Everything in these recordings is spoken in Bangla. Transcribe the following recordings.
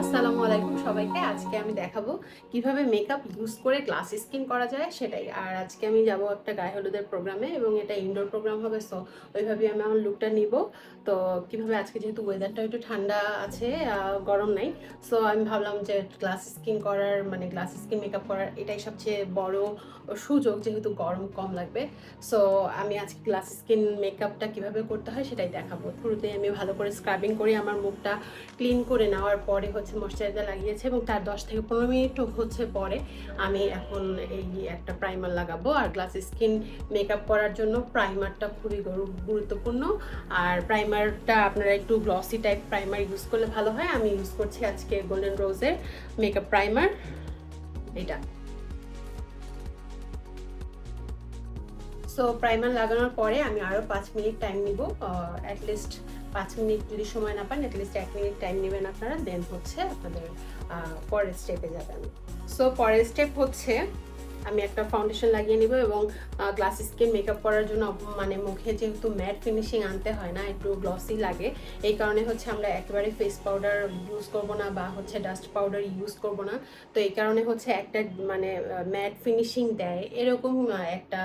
আসসালামু আলাইকুম সবাইকে। আজকে আমি দেখাবো কিভাবে মেকআপ ইউজ করে গ্লাস স্কিন করা যায় সেটাই। আর আজকে আমি যাব একটা গায়ে হলুদের প্রোগ্রামে এবং এটা ইনডোর প্রোগ্রাম হবে, সো ওইভাবেই আমি আমার লুকটা নিব। তো কিভাবে আজকে যেহেতু ওয়েদারটা একটু ঠান্ডা আছে, গরম নাই, সো আমি ভাবলাম যে গ্লাস স্কিন করার মানে গ্লাস স্কিন মেকআপ করার এটাই সবচেয়ে বড় সুযোগ, যেহেতু গরম কম লাগবে। সো আমি আজকে গ্লাস স্কিন মেকআপটা কিভাবে করতে হয় সেটাই দেখাবো। শুরুতেই আমি ভালো করে স্ক্রাবিং করি, আমার মুখটা ক্লিন করে নেওয়ার পরে হচ্ছে ময়শ্চারাইজার লাগিয়েছে এবং তার 10 থেকে 15 মিনিট হচ্ছে পরে আমি এখন এই একটা প্রাইমার লাগাবো। আর গ্লাস স্কিন মেকআপ করার জন্য প্রাইমারটা খুবই গুরুত্বপূর্ণ। আর প্রাইমারটা আপনারা একটু গ্লসি টাইপ প্রাইমার ইউজ করলে ভালো হয়। আমি ইউজ করছি আজকে গোল্ডেন রোজের মেকআপ প্রাইমার এটা। সো প্রাইমার লাগানোর পরে আমি আরও 5 মিনিট টাইম নিব। অ্যাটলিস্ট 5 মিনিট যদি সময় না পান, অ্যাটলিস্ট 1 মিনিট টাইম নেবেন আপনারা, দেন হচ্ছে আপনাদের পরের স্টেপে যাবেন। সো পরের স্টেপ হচ্ছে আমি একটা ফাউন্ডেশন লাগিয়ে নিব এবং গ্লাস স্কিন মেকআপ করার জন্য মানে মুখে যেহেতু ম্যাট ফিনিশিং আনতে হয় না, একটু গ্লসি লাগে, এই কারণে হচ্ছে আমরা একেবারে ফেস পাউডার ইউজ করব না বা হচ্ছে ডাস্ট পাউডার ইউজ করব না। তো এই কারণে হচ্ছে একটা মানে ম্যাট ফিনিশিং দেয় এরকম একটা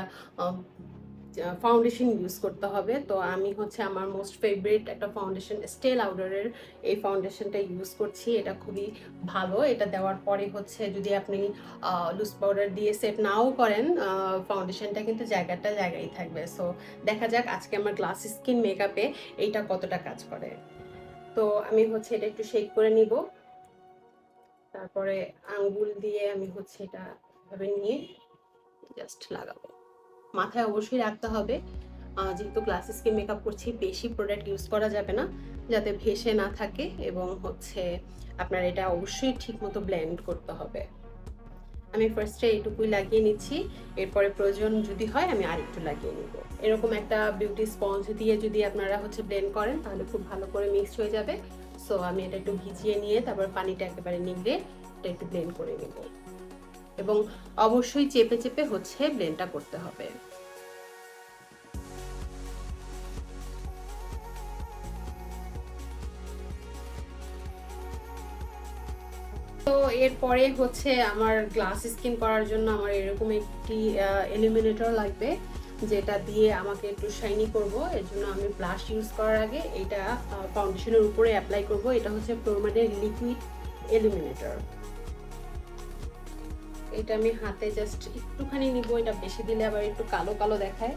ফাউন্ডেশন ইউজ করতে হবে। তো আমি হচ্ছে আমার মোস্ট ফেভারিট একটা ফাউন্ডেশন স্টে লাউডারের এই ফাউন্ডেশনটা ইউজ করছি। এটা খুবই ভালো। এটা দেওয়ার পরে হচ্ছে যদি আপনি লুজ পাউডার দিয়ে সেট নাও করেন, ফাউন্ডেশনটা কিন্তু জায়গায় থাকবে। সো দেখা যাক আজকে আমার গ্লাস স্কিন মেকআপে এইটা কতটা কাজ করে। তো আমি হচ্ছে এটা একটু শেক করে নিব, তারপরে আঙ্গুল দিয়ে আমি হচ্ছে এটা ভাবে নিয়ে জাস্ট লাগাবো। মাথায় অবশ্যই রাখতে হবে, যেহেতু গ্লাস স্কিন মেকআপ করছি বেশি প্রোডাক্ট ইউজ করা যাবে না, যাতে ভেসে না থাকে, এবং হচ্ছে আপনার এটা অবশ্যই ঠিক মতো ব্লেন্ড করতে হবে। আমি ফার্স্টে এইটুকুই লাগিয়ে নিচ্ছি, এরপরে প্রয়োজন যদি হয় আমি আরেকটু লাগিয়ে নিব। এরকম একটা বিউটি স্পঞ্জ দিয়ে যদি আপনারা হচ্ছে ব্লেন্ড করেন তাহলে খুব ভালো করে মিক্সড হয়ে যাবে। সো আমি এটা একটু ভিজিয়ে নিয়ে তারপর পানিটা একেবারে নিগড়ে এটা একটু ব্লেন্ড করে নিব, এবং অবশ্যই চেপে চেপে হচ্ছে ব্লেন্ডটা করতে হবে। তো এরপরে হচ্ছে আমার গ্লাস স্কিন করার জন্য আমার এরকম একটি ইলুমিনেটর লাগবে, যেটা দিয়ে আমাকে একটু শাইনি করব। এর জন্য আমি ব্লাশ ইউজ করার আগে এটা ফাউন্ডেশনের উপরে অ্যাপ্লাই করব। এটা হচ্ছে প্রোমাডের লিকুইড ইলুমিনেটর। এটা আমি হাতে জাস্ট একটুখানি নিব, এটা বেশি দিলে আবার একটু কালো কালো দেখায়,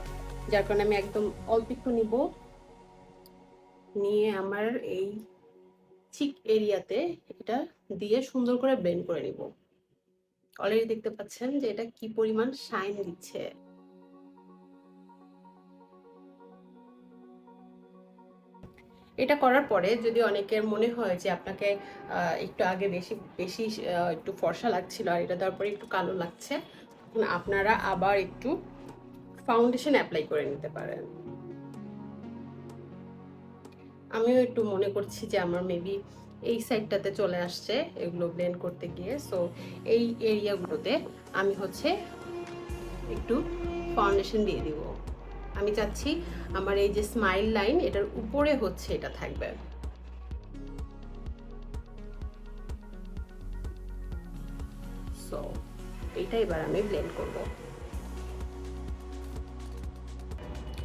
যার কারণে আমি একদম অল্প একটু নিব। নিয়ে আমার এই চিক এরিয়াতে এটা দিয়ে সুন্দর করে ব্লেন্ড করে নিব। অলরেডি দেখতে পাচ্ছেন যে এটা কি পরিমাণ শাইন দিচ্ছে। এটা করার পরে যদি অনেকের মনে হয় যে আপনাকে একটু আগে বেশি বেশি একটু ফর্সা লাগছিল আর এটা দেওয়ার পরে একটু কালো লাগছে, তখন আপনারা আবার একটু ফাউন্ডেশন অ্যাপ্লাই করে নিতে পারেন। আমিও একটু মনে করছি যে আমার মেবি এই সাইডটাতে চলে আসছে এগুলো ব্লেন্ড করতে গিয়ে। সো এই এরিয়াগুলোতে আমি হচ্ছে একটু ফাউন্ডেশন দিয়ে দিব। আমি চাচ্ছি আমার এই যে স্মাইল লাইন এটার উপরে হচ্ছে এটা থাকবে। সো এইটা এবার আমি ব্লেন্ড করব।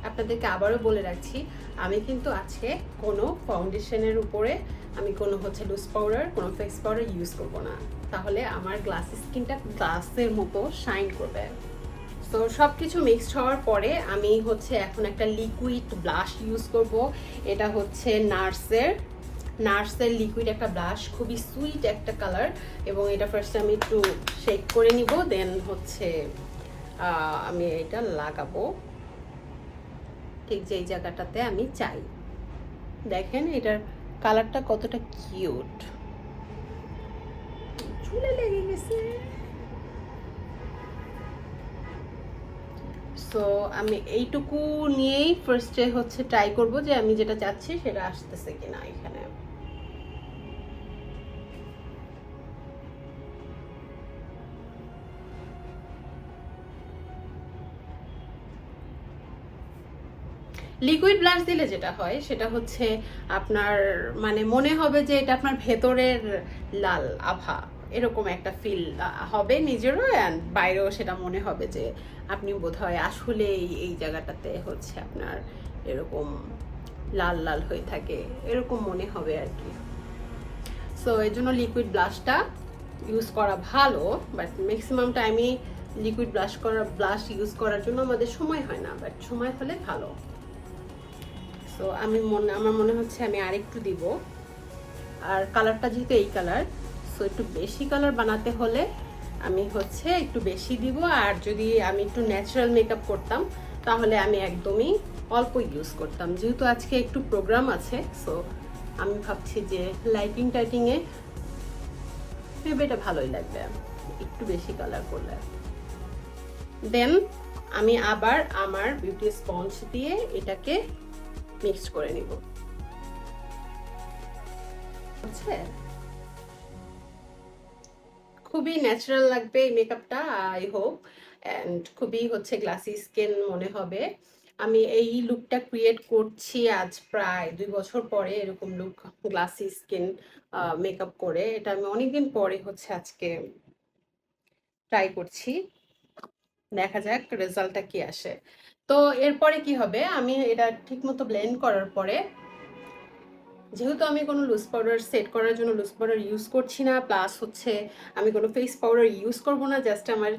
আপনাদেরকে আবারও বলে রাখছি, আমি কিন্তু আজকে কোনো ফাউন্ডেশনের উপরে আমি কোনো হচ্ছে লুজ পাউডার, কোনো ফেস পাউডার ইউজ করব না, তাহলে আমার গ্লাস স্কিনটা গ্লাসের মতো শাইন করবে। তো সব কিছু মিক্সড হওয়ার পরে আমি হচ্ছে এখন একটা লিকুইড ব্লাশ ইউজ করব। এটা হচ্ছে নার্সের লিকুইড একটা ব্লাশ, খুবই সুইট একটা কালার, এবং এটা ফার্স্টে আমি একটু শেক করে নিব, দেন হচ্ছে আমি এটা লাগাবো ঠিক যেই জায়গাটাতে আমি চাই। দেখেন এটার কালারটা কতটা কিউট, চুলে লেগে গেছে। সো আমি এইটুকু নিয়েই ফার্স্টে হচ্ছে ট্রাই করব যে আমি যেটা চাচ্ছি সেটা আসতেছে কিনা এখানে। লিকুইড ব্লাশ দিলে যেটা হয় সেটা হচ্ছে আপনার মানে মনে হবে যে এটা আপনার ভেতরের লাল আভা, এরকম একটা ফিল হবে নিজেরও, অ্যান্ড বাইরেও সেটা মনে হবে যে আপনি বোধহয় আসলে এই জায়গাটাতে হচ্ছে আপনার এরকম লাল লাল হয়ে থাকে, এরকম মনে হবে আর কি। সো এই জন্য লিকুইড ব্লাশটা ইউজ করা ভালো, বাট ম্যাক্সিমাম টাইমই লিকুইড ব্লাশ ইউজ করার জন্য আমাদের সময় হয় না, বাট সময় হলে ভালো। সো আমার মনে হচ্ছে আমি আরেকটু দিব, আর কালারটা যেহেতু এই কালার, সো একটু বেশি কালার বানাতে হলে আমি হচ্ছে একটু বেশি দিব, আর যদি আমি একটু ন্যাচারাল মেকআপ করতাম তাহলে আমি একদমই অল্প ইউজ করতাম। যেহেতু আজকে একটু প্রোগ্রাম আছে, সো আমি ভাবছি যে টাইটিংয়ে ভেবে এটা ভালোই লাগবে একটু বেশি কালার করলে। দেন আমি আবার আমার বিউটি স্পঞ্জ দিয়ে এটাকে মিক্স করে নিব। বুঝছে? খুবই ন্যাচারাল লাগবে এই মেকআপটা, আই হোপ, অ্যান্ড খুবই হচ্ছে গ্লাসি স্কিন মনে হবে। আমি এই লুকটা ক্রিয়েট করছি আজ প্রায় 2 বছর পরে, এরকম লুক গ্লাসি স্কিন মেকআপ করে। এটা আমি অনেকদিন পরে হচ্ছে আজকে ট্রাই করছি, দেখা যাক রেজাল্টটা কি আসে। তো এরপরে কি হবে, আমি এটা ঠিকমতো ব্লেন্ড করার পরে, যেহেতু আমি কোনো লুজ পাউডার সেট করার জন্য লুজ পাউডার ইউজ করছি না, প্লাস হচ্ছে আমি কোনো ফেস পাউডার ইউজ করবো না জাস্ট আমার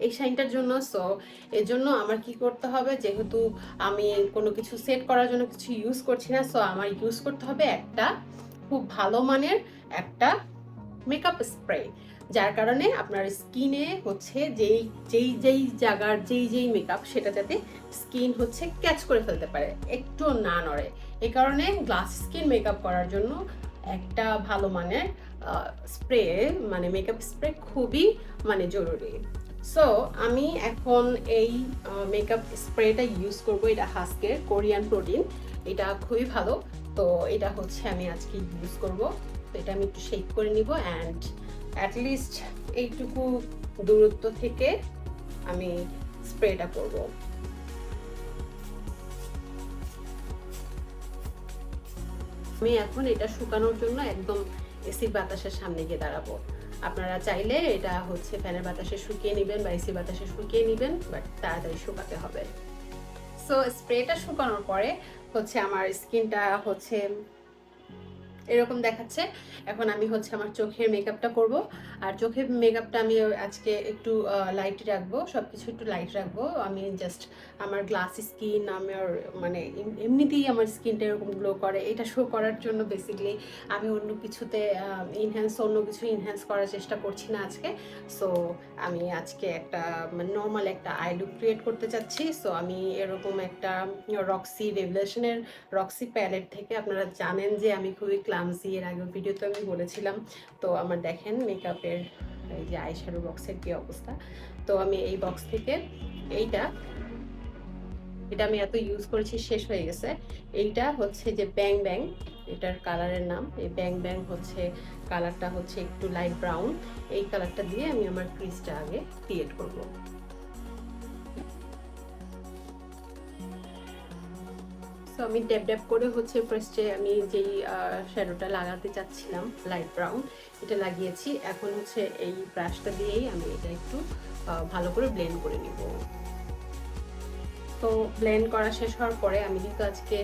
এই শাইনটার জন্য। সো এর জন্য আমার কি করতে হবে, যেহেতু আমি কোনো কিছু সেট করার জন্য কিছু ইউজ করছি না, সো আমার ইউজ করতে হবে একটা খুব ভালো মানের একটা মেকআপ স্প্রে, যার কারণে আপনার স্কিনে হচ্ছে যেই যেই যেই জায়গার যেই মেকআপ সেটা যাতে স্কিন হচ্ছে ক্যাচ করে ফেলতে পারে, একটু না নড়ে। এই কারণে গ্লাস স্কিন মেকআপ করার জন্য একটা ভালো মানের স্প্রে, মানে মেকআপ স্প্রে খুবই মানে জরুরি। সো আমি এখন এই মেকআপ স্প্রেটা ইউজ করব, এটা হাস্কের কোরিয়ান প্রোটিন, এটা খুবই ভালো। তো এটা হচ্ছে আমি আজকে ইউজ করব। তো এটা আমি একটু শেক করে নিব, অ্যান্ড অ্যাটলিস্ট এইটুকু দূরত্ব থেকে আমি স্প্রেটা করব। আমি এখন এটা শুকানোর জন্য একদম এসি বাতাসের সামনে গিয়ে দাঁড়াবো। আপনারা চাইলে এটা হচ্ছে ফ্যানের বাতাসে শুকিয়ে নেবেন বা এসি বাতাসে শুকিয়ে নেবেন, বাট তাড়াতাড়ি শুকাতে হবে। সো স্প্রেটা শুকানোর পরে হচ্ছে আমার স্কিনটা হচ্ছে এরকম দেখাচ্ছে। এখন আমি হচ্ছে আমার চোখের মেকআপটা করব, আর চোখের মেকআপটা আমি আজকে একটু লাইট রাখবো, সব কিছু একটু লাইট রাখবো। আমি জাস্ট আমার গ্লাস স্কিন, আমার মানে এমনিতেই আমার স্কিনটা এরকম গ্লো করে, এটা শো করার জন্য বেসিক্যালি আমি অন্য কিছুতে অন্য কিছু ইনহ্যান্স করার চেষ্টা করছি না আজকে। সো আমি আজকে একটা মানে নর্মাল একটা আই লুক ক্রিয়েট করতে চাচ্ছি। সো আমি এরকম একটা রক্সি প্যালেট থেকে, আপনারা জানেন যে আমি খুবই ক্লামসি, এর আগের ভিডিওতে আমি বলেছিলাম। তো আমার দেখেন মেকআপের এই যে আইশ্যাডো বক্সের কি অবস্থা। তো আমি এই বক্স থেকে এইটা এটা আমি এত ইউজ করেছি শেষ হয়ে গেছে। এইটা হচ্ছে যে ব্যাং ব্যাং, এটার কালারের নাম এই ব্যাং ব্যাং, হচ্ছে কালারটা হচ্ছে একটু লাইট ব্রাউন। এই কালারটা দিয়ে আমি আমার ক্রিজটা আগে ক্রিয়েট করব। সো আমি ড্যাব ড্যাব করে হচ্ছে ফার্স্টে আমি যেই শ্যাডোটা লাগাতে চাচ্ছিলাম লাইট ব্রাউন, এটা লাগিয়েছি। এখন হচ্ছে এই ব্রাশটা দিয়েই আমি এটা একটু ভালো করে ব্লেন্ড করে নিব। তো ব্লেন্ড করা শেষ হওয়ার পরে আমি যেহেতু আজকে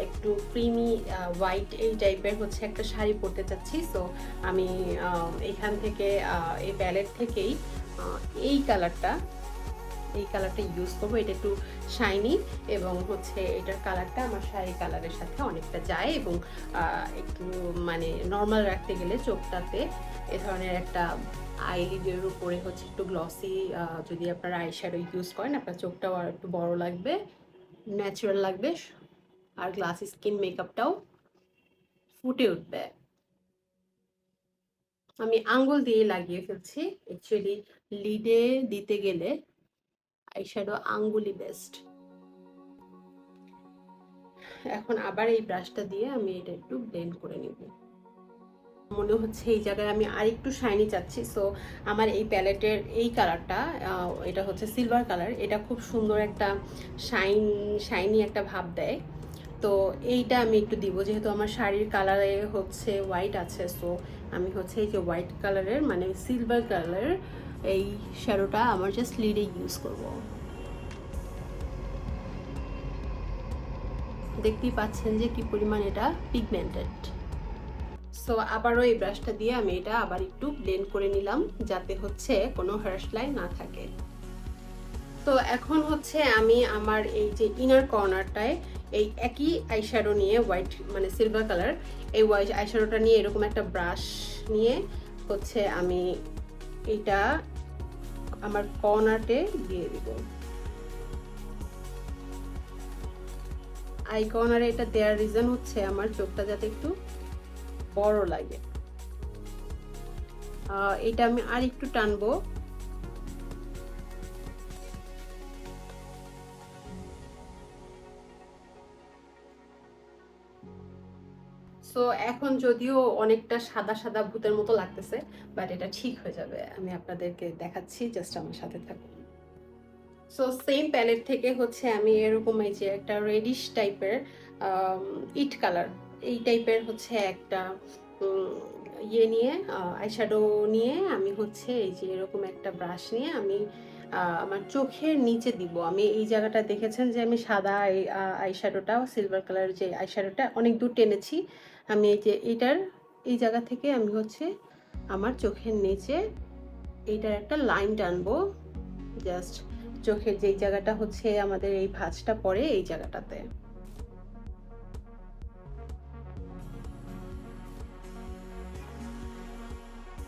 একটু ক্রিমি হোয়াইট এই টাইপের হচ্ছে একটা শাড়ি পরতে চাচ্ছি, সো আমি এখান থেকে এই প্যালেট থেকেই এই কালারটা ইউজ করবো। এটা একটু শাইনি এবং হচ্ছে এটার কালারটা আমার শাড়ি কালারের সাথে অনেকটা যায়, এবং একটু মানে নর্মাল রাখতে গেলে চোখটাতে এ ধরনের একটা আইলিডের উপরে হচ্ছে একটু গ্লসি, যদি আপনারা আইশ্যাডো ইউজ করেন আপনার চোখটাও আর একটু বড় লাগবে, ন্যাচারাল লাগবে, আর গ্লাস স্কিন মেকআপটাও ফুটে উঠবে। আমি আঙ্গুল দিয়ে লাগিয়ে ফেলছি। অ্যাকচুয়ালি লিডে দিতে গেলে আইশ্যাডো আঙ্গুলই বেস্ট। এখন আবার এই ব্রাশটা দিয়ে আমি এটা একটু ব্লেন্ড করে নিব। মনে হচ্ছে এই জায়গায় আমি আর একটু শাইনি চাচ্ছি। সো আমার এই প্যালেটের এই কালারটা, এটা হচ্ছে সিলভার কালার, এটা খুব সুন্দর একটা শাইনি একটা ভাব দেয়। তো এইটা আমি একটু দিব, যেহেতু আমার শাড়ির কালারে হচ্ছে হোয়াইট আছে। সো আমি হচ্ছে এই যে হোয়াইট কালারের মানে সিলভার কালার এই শ্যাডোটা আমার জাস্ট লিডে ইউজ করব। দেখতেই পাচ্ছেন যে কি পরিমাণ এটা পিগমেন্টেড। সো আবারও এই ব্রাশটা দিয়ে আমি এটা আবার একটু ব্লেন্ড করে নিলাম, যাতে হচ্ছে কোনো হার্শ লাইন না থাকে। তো এখন হচ্ছে আমি আমার এই যে ইনার কর্নারটায় এই একই আইশ্যাডো নিয়ে হোয়াইট মানে সিলভার কালার, এই হোয়াইট আইশ্যাডোটা নিয়ে এরকম একটা ব্রাশ নিয়ে হচ্ছে আমি এটা আমার কর্নারে দিয়ে দিব। আই কর্নারে এটা দেওয়ার রিজন হচ্ছে আমার চোখটা যাতে একটু বড় লাগে। এটা আমি আর একটু টানবো। সো এখন যদিও অনেকটা সাদা সাদা ভূতের মতো লাগতেছে, বাট এটা ঠিক হয়ে যাবে, আমি আপনাদেরকে দেখাচ্ছি, জাস্ট আমার সাথে থাকুন। সো সেম প্যালেট থেকে হচ্ছে আমি এরকম এই যে একটা রেডিশ টাইপের ইট কালার এই টাইপের হচ্ছে একটা ইয়ে নিয়ে আইশ্যাডো নিয়ে আমি হচ্ছে এই যে এরকম একটা ব্রাশ নিয়ে আমি আমার চোখের নিচে দিব। আমি এই জায়গাটা দেখেছেন যে আমি সাদা এই আইশ্যাডোটা সিলভার কালার যে আইশ্যাডোটা অনেক দূর টেনেছি। আমি এই যে এইটার এই জায়গা থেকে আমি হচ্ছে আমার চোখের নিচে এইটার একটা লাইন টানবো, জাস্ট চোখের যেই জায়গাটা হচ্ছে আমাদের এই ভাঁজটা পড়ে এই জায়গাটাতে।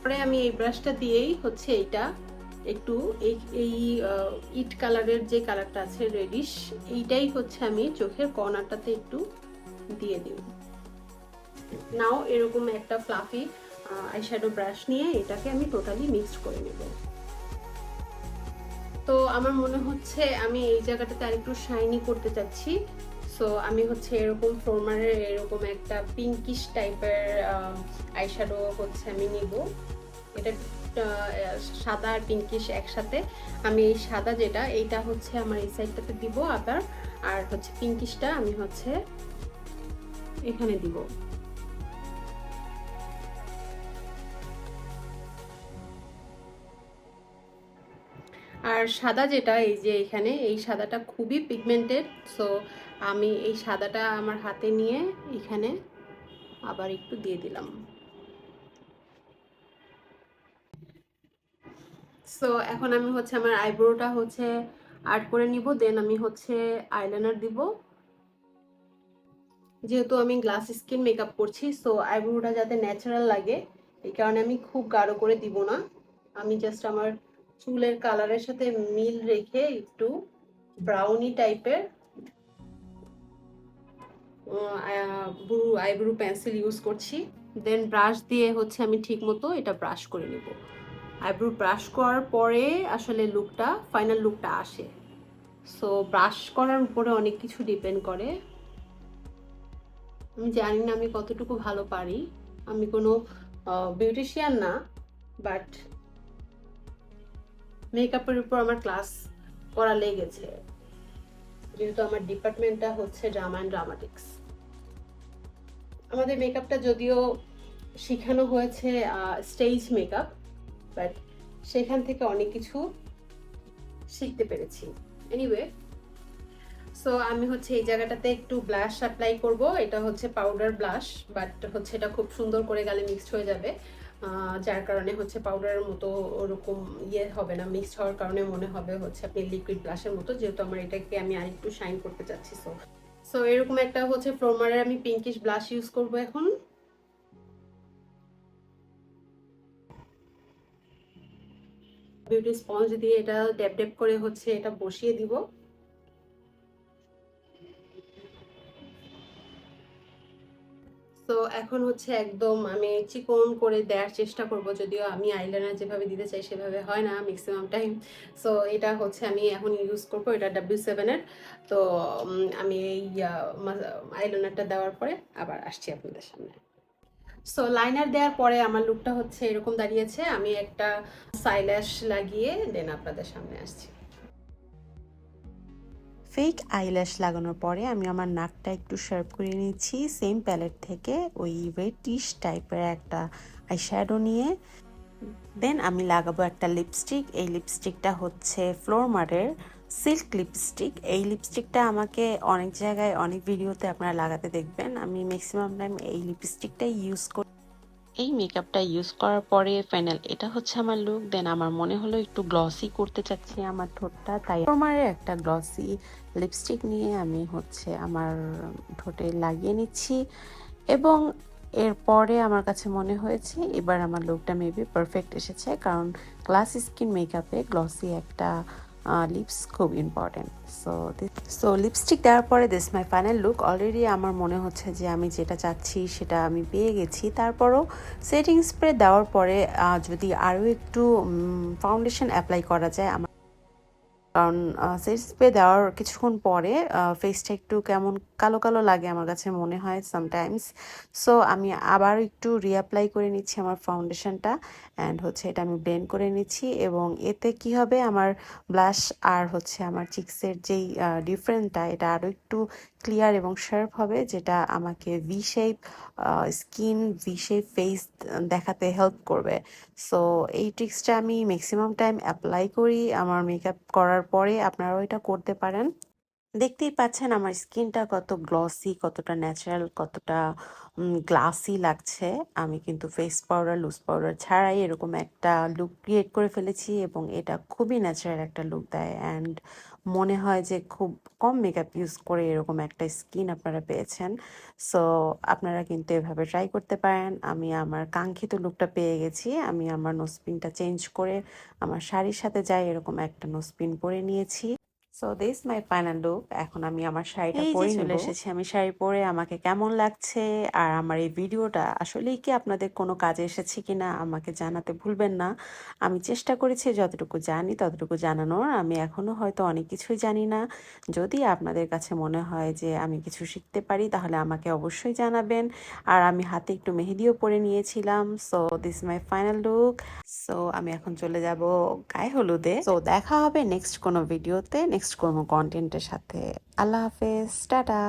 পরে আমি এই ব্রাশটা দিয়েই হচ্ছে এইটা একটু এই ইট কালারের যে কালারটা আছে রেডিশ, এইটাই হচ্ছে আমি চোখের কর্নারটাতে একটু দিয়ে দিই। নাও এরকম একটা ফ্লাফি আইশ্যাডো ব্রাশ নিয়ে এটাকে আমি টোটালি মিক্সড করে নেব। তো আমার মনে হচ্ছে আমি এই জায়গাটাতে আরেকটু শাইনি করতে চাচ্ছি। সো আমি হচ্ছে এরকম ফ্লোমারের এরকম একটা পিঙ্কিশ টাইপের আইশ্যাডো হচ্ছে আমি নিব। এটা সাদা আর পিঙ্কিশ একসাথে। আমি এই সাদা যেটা এইটা হচ্ছে আমার এই সাইডটাতে দিব আবার, আর হচ্ছে পিঙ্কিশটা আমি হচ্ছে এখানে দিব। আর সাদা যেটা এই যে এখানে এই সাদাটা খুবই পিগমেন্টেড। সো আমি এই সাদাটা আমার হাতে নিয়ে এখানে আবার একটু দিয়ে দিলাম। সো এখন আমি হচ্ছে আমার আইব্রোটা হচ্ছে আর্ট করে নিব, দেন আমি হচ্ছে আইলাইনার দিব। যেহেতু আমি গ্লাস স্কিন মেকআপ করছি, সো আইব্রোটা যাতে ন্যাচারাল লাগে এই কারণে আমি খুব গাঢ় করে দিব না। আমি জাস্ট আমার চুলের কালারের সাথে মিল রেখে একটু ব্রাউনি টাইপের ব্লু আইব্রো পেন্সিল ইউজ করছি। দেন ব্রাশ দিয়ে হচ্ছে আমি ঠিক মতো এটা ব্রাশ করে নিব। আইব্রো ব্রাশ করার পরে আসলে লুকটা ফাইনাল লুকটা আসে। সো ব্রাশ করার উপরে অনেক কিছু ডিপেন্ড করে। আমি জানি না আমি কতটুকু ভালো পারি, আমি কোনো বিউটিশিয়ান না, বাট মেকআপের উপর আমার ক্লাস করা লেগেছে, যেহেতু আমার ডিপার্টমেন্টটা হচ্ছে ড্রামা অ্যান্ড ড্রামাটিক্স। আমাদের মেকআপটা যদিও শেখানো হয়েছে স্টেজ মেকআপ, বাট সেখান থেকে অনেক কিছু শিখতে পেরেছি। এনিওয়ে, সো আমি হচ্ছে এই জায়গাটাতে একটু ব্লাশ অ্যাপ্লাই করব। এটা হচ্ছে পাউডার ব্লাশ, বাট হচ্ছে এটা খুব সুন্দর করে গালে মিক্সড হয়ে যাবে, যার কারণে হচ্ছে পাউডারের মতো ওরকম ইয়ে হবে না, মিক্সড হওয়ার কারণে মনে হবে হচ্ছে আপনি লিকুইড ব্লাশের মতো, যেহেতু আমার এটাকে আমি আরেকটু শাইন করতে চাচ্ছি। সো সো এরকম একটা হচ্ছে ফ্লোমারের আমি পিঙ্কিশ ব্লাশ ইউজ করব এখন। বিউটি স্পঞ্জ দিয়ে এটা ড্যাপ ড্যাপ করে হচ্ছে এটা বসিয়ে দিব। তো এখন হচ্ছে একদম আমি চিকন করে দেওয়ার চেষ্টা করব, যদিও আমি আইলাইনার যেভাবে দিতে চাই সেভাবে হয় না ম্যাক্সিমাম টাইম। সো এটা হচ্ছে আমি এখন ইউজ করব, এটা W7-এর। তো আমি এই আইলাইনারটা দেওয়ার পরে আবার আসছি আপনাদের সামনে। সো লাইনার দেওয়ার পরে আমার লুকটা হচ্ছে এরকম দাঁড়িয়েছে। আমি একটা সাইল্যাশ লাগিয়ে দেন আপনাদের সামনে আসছি। ফেক আইল্যাশ লাগানোর পরে আমি আমার নাকটা একটু শার্প করে নিচ্ছি সেম প্যালেট থেকে ওই রেডিশ টাইপের একটা আইশ্যাডো নিয়ে। দেন আমি লাগাবো একটা লিপস্টিক। এই লিপস্টিকটা হচ্ছে ফ্লোরমারের সিল্ক লিপস্টিক। এই লিপস্টিকটা আমাকে অনেক জায়গায় অনেক ভিডিওতে আপনারা লাগাতে দেখবেন। আমি ম্যাক্সিমাম টাইম এই লিপস্টিকটাই ইউজ করি। এই মেকআপটা ইউজ করার পরে ফাইনাল এটা হচ্ছে আমার লুক। দেন আমার মনে হলো একটু গ্লসি করতে চাচ্ছি আমার ঠোঁটটা, তাই আমার একটা গ্লসি লিপস্টিক নিয়ে আমি হচ্ছে আমার ঠোঁটে লাগিয়ে নিচ্ছি এবং এরপরে আমার কাছে মনে হয়েছে এবার আমার লুকটা মেবি পারফেক্ট এসেছে, কারণ গ্লাস স্কিন মেকআপে গ্লসি একটা লিপস খুব ইম্পর্টেন্ট। সো লিপস্টিক দেওয়ার পরে this my final look. Already আমার মনে হচ্ছে যে আমি যেটা চাচ্ছি সেটা আমি পেয়ে গেছি। তারপরও সেটিং স্প্রে দেওয়ার পরে যদি আরও একটু ফাউন্ডেশন অ্যাপ্লাই করা যায়, কারণ সেট স্প্রে দেওয়ার কিছুক্ষণ পরে ফেসটা একটু কেমন কালো কালো লাগে আমার কাছে মনে হয় সামটাইমস। সো আমি আবার একটু রিঅ্যাপ্লাই করে নিচ্ছি আমার ফাউন্ডেশনটা অ্যান্ড হচ্ছে এটা আমি ব্লেন্ড করে নিচ্ছি এবং এতে কি হবে আমার ব্লাশ আর হচ্ছে আমার চিক্সের যেই ডিফারেন্টটা এটা আরও একটু ক্লিয়ার এবং শার্প হবে, যেটা আমাকে V shape skin V shape face দেখাতে হেল্প করবে। সো এই ট্রিক্সটা আমি ম্যাক্সিমাম টাইম অ্যাপ্লাই করি আমার মেকআপ করার পরে। আপনারাও এটা করতে পারেন। দেখতেই পাচ্ছেন আমার স্কিনটা কত গ্লসি, কতটা ন্যাচারাল, কতটা গ্লাসি লাগছে। আমি কিন্তু ফেস পাউডার লুজ পাউডার ছাড়াই এরকম একটা লুক ক্রিয়েট করে ফেলেছি এবং এটা খুবই ন্যাচারাল একটা লুক দেয় অ্যান্ড মনে হয় যে খুব কম মেকআপ ইউজ করে এরকম একটা স্কিন আপনারা পেয়েছেন। সো আপনারা কিন্তু এভাবে ট্রাই করতে পারেন। আমি আমার কাঙ্ক্ষিত লুকটা পেয়ে গেছি। আমি আমার নোজপিনটা চেঞ্জ করে আমার শাড়ির সাথে যাই এরকম একটা নোজপিন পরে নিয়েছি। So this my final look. এখন আমি আমার শাড়িটা পরে চলে এসেছি। আমি শাড়ি পরে আমাকে কেমন লাগছে আর আমার এই ভিডিওটা আসলেই কি আপনাদের কোনো কাজে এসেছে কিনা আমাকে জানাতে ভুলবেন না। আমি চেষ্টা করেছি যতটুকু জানি ততটুকু জানানোর। আমি এখনো হয়তো অনেক কিছুই জানি না। যদি আপনাদের কাছে মনে হয় যে আমি কিছু শিখতে পারি তাহলে আমাকে অবশ্যই জানাবেন। আর আমি হাতে একটু মেহেদিও পরে নিয়েছিলাম। So this my final look. So আমি এখন চলে যাব গায়ে হলুদে। সো দেখা হবে নেক্সট কোনো ভিডিওতে, নেক্সট কোনো কন্টেন্টের সাথে। আল্লাহ হাফেজ, টাটা।